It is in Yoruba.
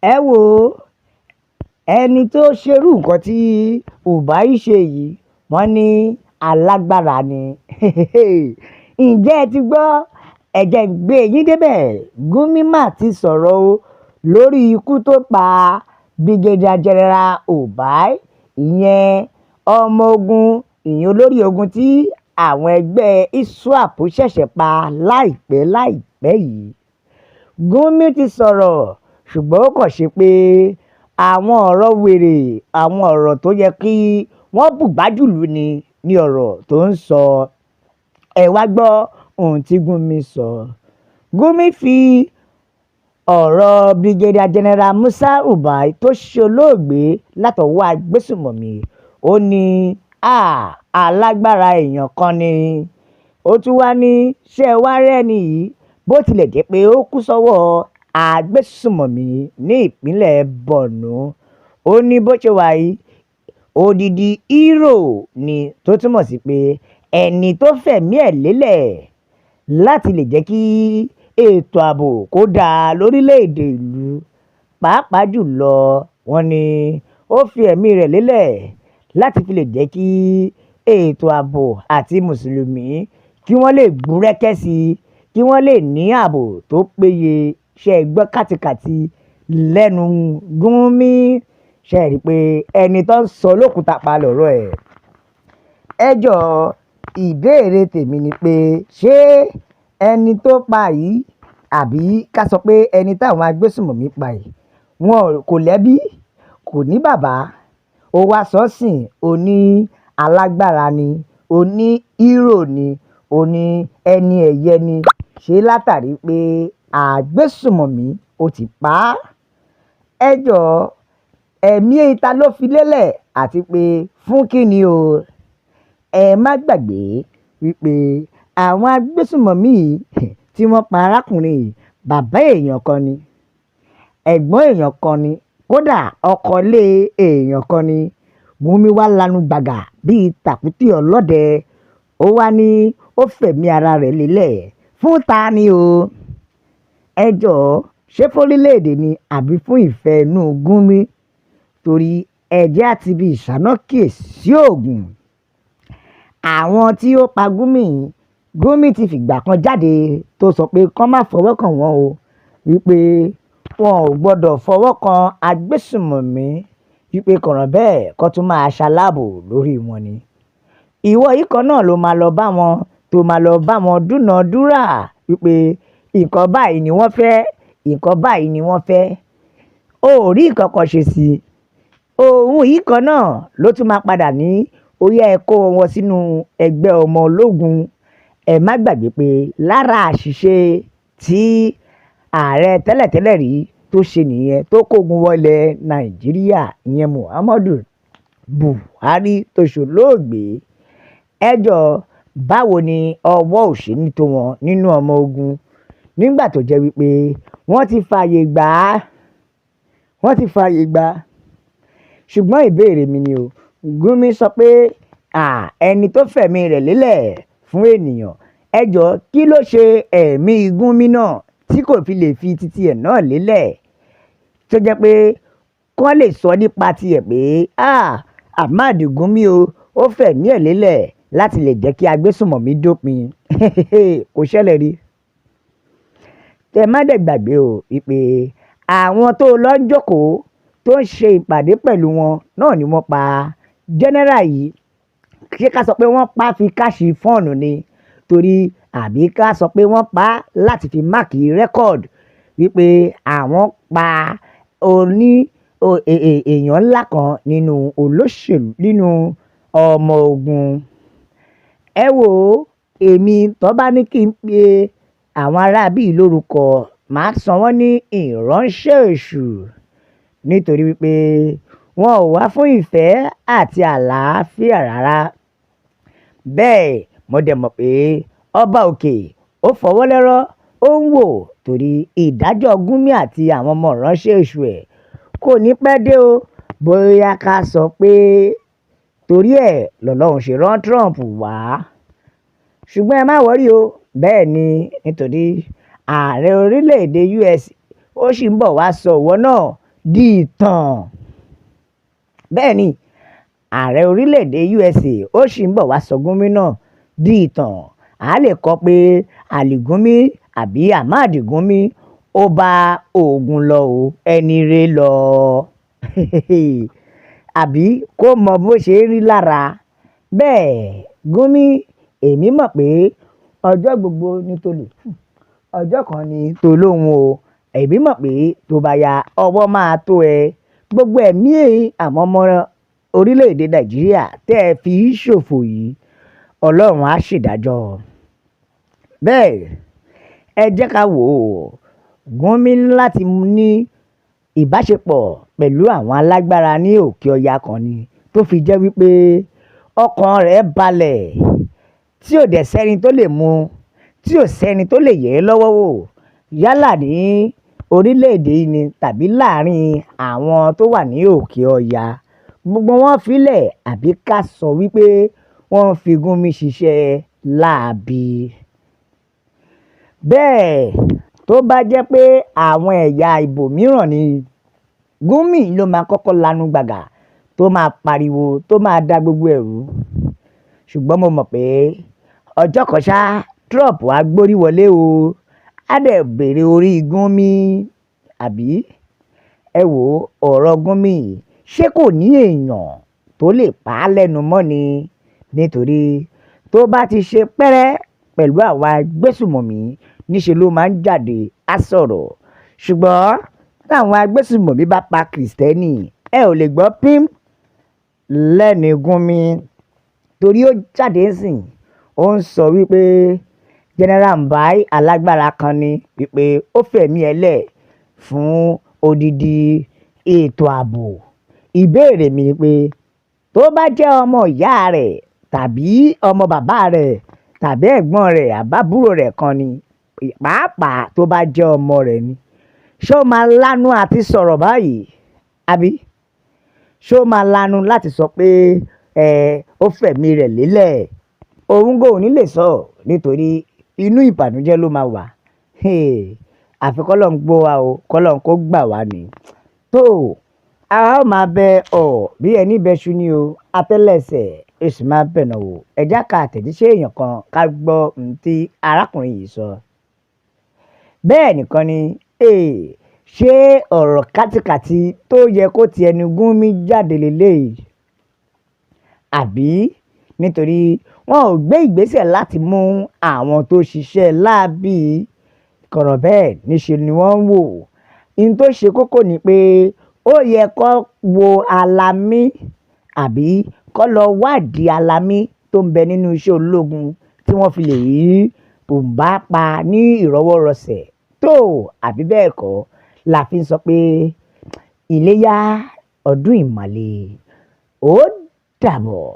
ẹ wo ẹni tó ṣerú nǹkan tí Ubari ṣe yìí wọ́n ní alágbára ni ǹjẹ́ ẹ ti gbọ́ ẹ̀jẹ̀ ń gbé yín débẹ̀ Gumi mà ti sọ̀rọ̀ o lórí ikú tó pa Brigadier General Ubari ìyẹn ọmọ ogun ìyẹn olórí ogun tí àwọn ẹgbẹ́ ISWAP ṣẹ̀ṣẹ̀ pa láìpẹ́ yìí. Gumi ti sọ̀rọ̀ ṣùgbọ́n ó kàn ṣe pé àwọn ọ̀rọ̀ wèrè àwọn ọ̀rọ̀ tó yẹ kí wọ́n bùgbájùlù ni ọ̀rọ̀ tó ń sọ. Ẹ wá gbọ́ ohun tí Gumi sọ. Gumi fi ọ̀rọ̀ Brigadier General Musa Ubari tó ṣolóògbé látọwọ́ agbésùmọ̀mí ó ní alágbára èèyàn kan ni. Ó tún wá ní ṣé ẹ wá rẹ́ni yìí bó tilẹ̀ jẹ́ pé ó kú sọ́wọ́ agbésùmọ̀mí ní ìpínlẹ̀ Borno. Ó ní bó ṣe wà yìí odidi hero ni tó túmọ̀ sí pé ẹni tó fẹ̀mí ẹ̀ lélẹ̀ láti lè jẹ́ kí ètò ààbò kó dáa lórílẹ̀‐èdè ìlú pàápàá jùlọ wọ́n ní ó fi ẹ̀mí rẹ̀ lélẹ̀ láti fi lè jẹ́ kí ètò ààbò àti mùsùlùmí kí wọ́n lè gúnrégé sí i kí wọ́n lè ní ààbò tó péye. Ṣe é gbọ́ kátikàti lẹ́nu Gumi ṣe rí i pé ẹni tó ń sọ lókùúta pa lọ́rọ̀ ẹ̀. ẹ jọ̀ọ́ ìbéèrè tèmi ni pé ṣé ẹni tó pa yìí àbí ká sọ pé ẹni táwọn agbésùmọ̀mí pa yìí wọn kò lẹ́bí kò ní bàbá ó wá sọ́sìn ó ní alágbára ni ó ní hero ni ó ní ẹni ẹ̀yẹ ni ṣé látàrí pé agbésùmọ̀mí ó ti pa á. ẹ jọ̀ọ́ ẹ̀mí ìta ló fi lélẹ̀ àti pé fún kí ni o. Ẹ má gbàgbé wípé àwọn agbésùmọ̀mí tí wọ́n pa arákùnrin yìí bàbá èèyàn kan ni ẹ̀gbọ́n èèyàn kan ni kódà ọkọ ilé èèyàn kan ni. Gumi wá lanu gbàgà bíi tàkútì ọlọ́dẹ ó wá ní ó fẹ̀mí ara rẹ̀ lélẹ̀ fún ta ni o. ẹ jọ̀ọ́ ṣé fórílẹ̀-èdè ni àbí fún ìfẹ́ inú Gumi torí ẹ̀jẹ̀ àti ibi ìṣáná kíyèsí oògùn. Àwọn tí ó pa Gumi ti fìgbà kan jáde tó sọ pé kán má fọwọ́ kàn wọ́n o wípé wọn ò gbọ́dọ̀ fọwọ́ kan agbésùmọ̀mí wípé kọ̀ràn bẹ́ẹ̀ kó tún máa ṣaláàbò lórí wọn ni. Ìwọ yìí kan náà ló máa lọ bá wọn tó máa lọ bá wọn dúnàádúrà wípé nǹkan báyìí ni wọ́n fẹ́ nǹkan báyìí ni wọ́n fẹ́ ó rí nǹkan kan ṣe sí i. Òun yìí kan náà ló tún máa padà ní ó yẹ ẹ kó wọn sínú ẹgbẹ́ ọmọ ológun. Ẹ má gbàgbé pé lára àṣìṣe tí ààrẹ tẹ́lẹ̀tẹ́lẹ̀ rí tó ṣe nìyẹn tó kógun wọlé Nàìjíríà ìyẹn Muhammadu Buhari tó ṣolóògbé. ẹ jọ̀ọ́ báwo ni ọwọ́ òṣèlú tó wọn nínú ọmọ ogun nígbà tó jẹ́ wípé wọ́n ti fààyè gbà á ṣùgbọ́n ìbéèrè mi ni o Gumi sọ pé ẹni tó fẹ̀mí rẹ̀ lélẹ̀ fún ènìyàn. ẹ jọ̀ọ́ kí ló ṣe ẹ̀mí Gumi náà tí kò fi lè fi titi ẹ̀ náà lélẹ̀ tó jẹ́ pé kán lè sọ nípa tiẹ̀ pé Ahmad Gumi ó fẹ̀mí ẹ̀ lélẹ̀ láti lè jẹ́ kí agbésùmọ̀mí dópin kò ṣẹlẹ̀ rí. Tẹ má dẹ̀ gbàgbé o wípé àwọn tó lọ ń jókòó tó ń ṣe ìpàdé pẹ̀lú wọn náà ni wọ́n pa general yìí. Ṣé ká sọ pé wọ́n pa fi káàṣì fọ́ọ̀nù ni torí àbí ká sọ pé wọ́n pa láti fi máàkì rẹ́kọ̀dù wípé àwọn pa èèyàn ńlá kan nínú olóṣèlú nínú ọmọ ogun. ẹ wo èmi tó bá ní kí n pe àwọn aráabí lórúkọ màá sọ wọ́n ní ìránṣẹ́ èṣù nítorí wípé wọn ò wá fún ìfẹ́ àti àlàáfíà rárá. Bẹ́ẹ̀ mo dẹ̀ mọ̀ pé ọba òkè ó fọwọ́ lẹ́rọ̀ ó ń wò torí ìdájọ́ Gumi àti àwọn ọmọ ìránṣẹ́ èṣù ẹ̀ kò ní pẹ́ dé o. Bóyá ká sọ pé torí ẹ̀ lọ́lọ́run ṣe rán Trump wá. Ṣùgbọ́n ẹ má wọ́rí o bẹ́ẹ̀ ni nítorí ààrẹ orílẹ̀-èdè US ó sì ń bọ̀ wá sọ ìwọ náà di ìtàn. Bẹ́ẹ̀ ni ààrẹ orílẹ̀-èdè USA ó sì ń bọ̀ wá sọ Gumi náà di ìtàn. A lè kọ pé Ali Gumi àbí Ahmad Gumi ó bá ogun lọ o, ẹni re lọ. Àbí kó mọ bó ṣe rí lára. Bẹ́ẹ̀ Gumi, èmi mọ̀ pé ọjọ́ gbogbo ní tolè, ọjọ́ kan ní tolóhun o. Èmi mọ̀ pé tó bá ya ọwọ́ máa tó ẹ. Gbogbo ẹ̀mí àwọn ọmọ orílẹ̀-èdè Nàìjíríà tẹ́ ẹ fi ṣòfò yìí, Ọlọ́run á ṣèdájọ́. Bẹ́ẹ̀ ẹ jẹ́ ká wò ó, Gumi láti ní ìbáṣepọ̀ pẹ̀lú àwọn alágbára ní òkè ọya kan ni tó fi jẹ́ wípé ọkàn rẹ̀ balẹ̀, tí ò dẹ̀ sẹ́ni tó lè mú, tí ò sẹ́ni tó lè yẹ̀ ẹ́ lọ́wọ́ wò, yálà ní orílẹ̀-èdè yìí ni tàbí láàrin àwọn tó wà ní òkè ọya. Gbogbo wọn filẹ̀, àbí ká sọ wípé wọ́n fi Gumi ṣiṣẹ́ láabi. Bẹ́ẹ̀ tó bá jẹ́ pé àwọn ẹ̀yà ibòmíràn ni, Gumi ló máa kọ́kọ́ lanu gbàgà tó máa pariwo, tó máa da gbogbo ẹ̀rú. Ṣùgbọ́n mo mọ̀ pé ọjọ́ kan ṣá, Trump á gbórí wọlé o, á dẹ̀ bèrè orí Gumi. Àbí ẹ wò ọ̀rọ̀ Gumi, ṣé kò ní èèyàn tó lè pa á lẹ́nu mọ́ ni? Nítorí tó bá ti ṣe pẹ́rẹ́ pẹ̀lú àwọn agbésùmọ̀mí, níṣe ló máa ń jáde á sọ̀rọ̀. Ṣùgbọ́n táwọn agbésùmọ̀mí bá pa Kìrìsìtẹ́nì, ẹ ò lè gbọ́ pín lẹ́nu Gumi. Torí ó jáde sìn, ó ń sọ wípé General Mbai alágbára kan ni, wípé ó fẹ̀mí ẹ lẹ̀ fún odidi ètò ààbò. Ìbéèrè mi ni pé tó bá jẹ́ ọmọ ìyá rẹ̀ tàbí ọmọ bàbá rẹ̀ tàbí ẹ̀gbọ́n rẹ̀ àbábúrò rẹ̀ kan ni, pàápàá tó bá jẹ́ ọmọ rẹ̀ ni, ṣé ó máa lanu àti sọ̀rọ̀ báyìí? Àbí ṣé ó máa lanu láti sọ pé ó fẹ̀mí rẹ̀ lélẹ̀? Òun kò ní lè sọ, nítorí inú ìbànújẹ́ ló máa wà. Àfi k'Ọlọ́run gbọ́ wa o, k'Ọlọ́run kó gbà wá ni. Tó a ó máa bẹ bí ẹni bẹṣu ni o, atẹ́lẹsẹ̀ èsì máa bẹ̀nà wò. Ẹ já ka àtẹ̀jíṣẹ́ èèyàn kan ká gbọ́ ohun tí arákùnrin yìí sọ. Bẹ́ẹ̀ nìkan ni, ṣé ọ̀rọ̀ kátikàti tó yẹ kó ti ẹnu Gumi jáde lélẹ́yìí? Àbí nítorí wọn ò gbé ìgbésẹ̀ láti mú àwọn tó ṣiṣẹ́ láabi kọ̀rọ̀ bẹ́ẹ̀, níṣe ni wọ́n ń wò. Ohun tó ṣe kókó ni pé ó yẹ kó wo alamí, àbí kó lọ wádìí alamí tó ń bẹ nínú iṣẹ́ ológun tí wọ́n fi lè rí Buhari pa ní ìrọwọ́rọsẹ̀. Tó àbí bẹ́ẹ̀ kọ́ la fi ń sọ pé Iléyá ọdún ìmàle ó dàbọ̀.